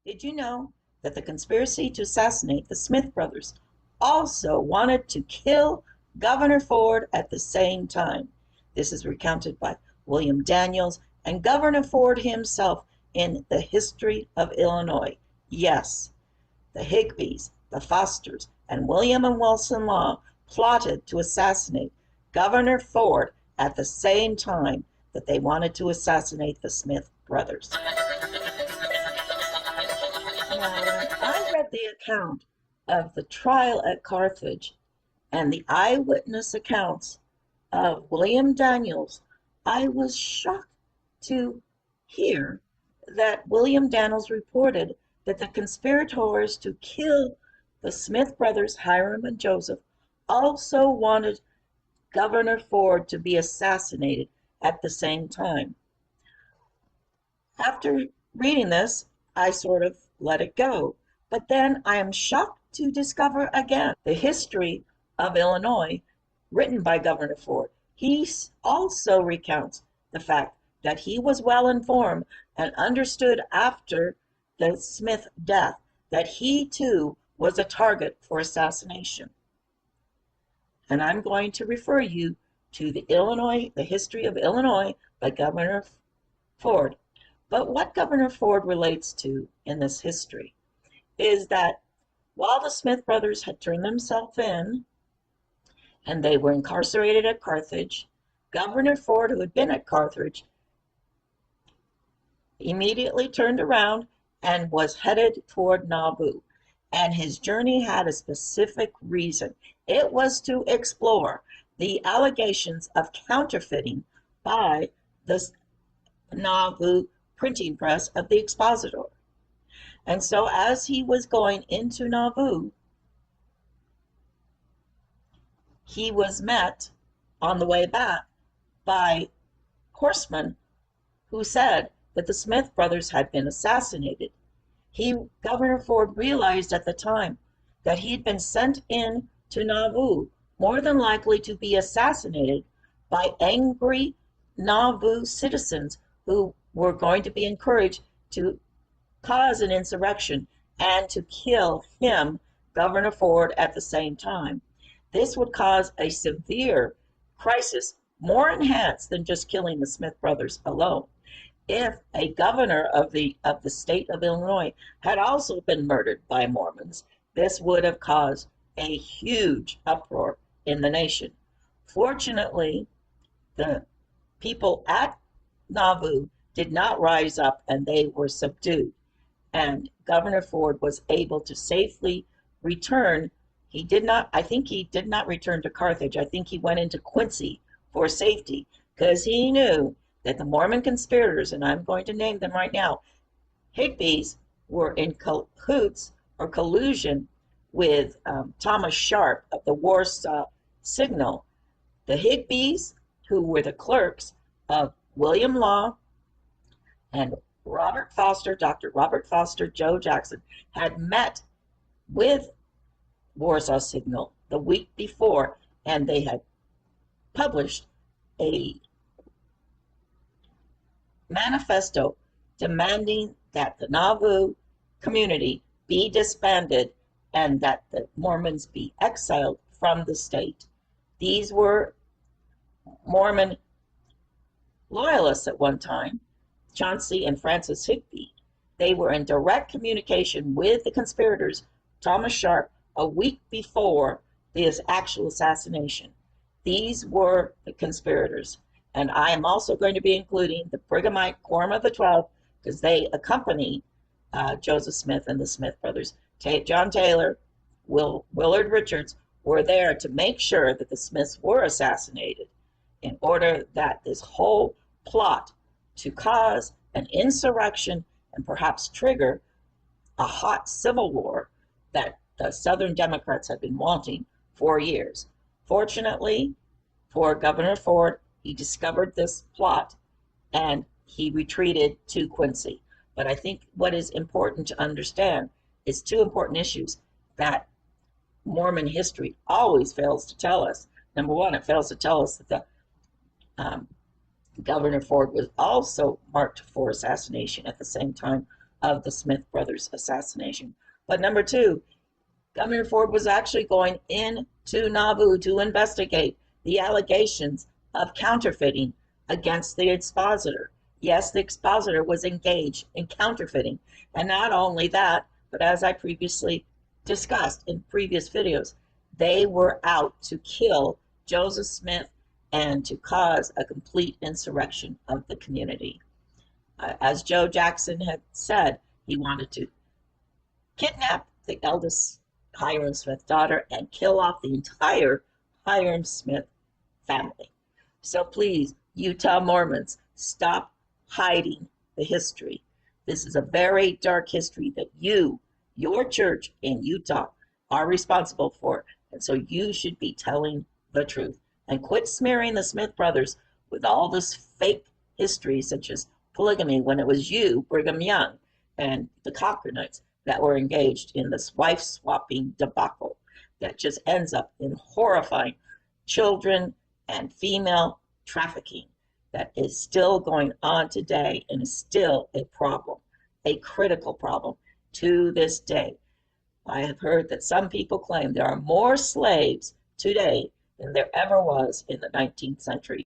Did you know that the conspiracy to assassinate the Smith brothers also wanted to kill Governor Ford at the same time? This is recounted by William Daniels and Governor Ford himself in The History of Illinois. Yes, the Higbees, the Fosters, and William and Wilson Law plotted to assassinate Governor Ford at the same time that they wanted to assassinate the Smith brothers. Now, when I read the account of the trial at Carthage and the eyewitness accounts of William Daniels, I was shocked to hear that William Daniels reported that the conspirators to kill the Smith brothers, Hiram and Joseph, also wanted Governor Ford to be assassinated at the same time. After reading this, I sort of let it go. But then I am shocked to discover again the history of Illinois written by Governor Ford. He also recounts the fact that he was well informed and understood after the Smith death that he too was a target for assassination. And I'm going to refer you to the History of Illinois by Governor Ford. But what Governor Ford relates to in this history is that while the Smith brothers had turned themselves in and they were incarcerated at Carthage, Governor Ford, who had been at Carthage, immediately turned around and was headed toward Nauvoo. And his journey had a specific reason. It was to explore the allegations of counterfeiting by the Nauvoo printing press of the Expositor. And so as he was going into Nauvoo, he was met on the way back by horsemen who said that the Smith brothers had been assassinated. Governor Ford realized at the time that he'd been sent in to Nauvoo, more than likely to be assassinated by angry Nauvoo citizens who were going to be encouraged to cause an insurrection and to kill him, Governor Ford, at the same time. This would cause a severe crisis, more enhanced than just killing the Smith brothers alone. If a governor of the state of Illinois had also been murdered by Mormons, this would have caused a huge uproar in the nation. Fortunately, the people at Nauvoo did not rise up and they were subdued. And Governor Ford was able to safely return. I think he did not return to Carthage. I think he went into Quincy for safety because he knew that the Mormon conspirators, and I'm going to name them right now, Higbees, were in cahoots or collusion with Thomas Sharp of the Warsaw Signal. The Higbees, who were the clerks of William Law and Robert Foster, Dr. Robert Foster, Joe Jackson, had met with Warsaw Signal the week before, and they had published a manifesto demanding that the Nauvoo community be disbanded and that the Mormons be exiled from the state. These were Mormon loyalists at one time, Chauncey and Francis Higbee. They were in direct communication with the conspirators, Thomas Sharp, a week before this actual assassination. These were the conspirators. And I am also going to be including the Brighamite Quorum of the 12 because they accompany Joseph Smith and the Smith brothers. John Taylor, Willard Richards were there to make sure that the Smiths were assassinated in order that this whole plot to cause an insurrection and perhaps trigger a hot civil war that the Southern Democrats had been wanting for years. Fortunately for Governor Ford, he discovered this plot and he retreated to Quincy. But I think what is important to understand is two important issues that Mormon history always fails to tell us. Number one, it fails to tell us that the Governor Ford was also marked for assassination at the same time of the Smith brothers assassination. But number two, Governor Ford was actually going into Nauvoo to investigate the allegations of counterfeiting against the Expositor. Yes, the Expositor was engaged in counterfeiting. And not only that, but as I previously discussed in previous videos, they were out to kill Joseph Smith and to cause a complete insurrection of the community. As Joe Jackson had said, he wanted to kidnap the eldest Hiram Smith daughter and kill off the entire Hiram Smith family. So please, Utah Mormons, stop hiding the history. This is a very dark history that your church in Utah, are responsible for. And so you should be telling the truth. And quit smearing the Smith brothers with all this fake history, such as polygamy, when it was you, Brigham Young, and the Cochranites that were engaged in this wife-swapping debacle that just ends up in horrifying children and female trafficking that is still going on today and is still a problem, a critical problem to this day. I have heard that some people claim there are more slaves today than there ever was in the 19th century.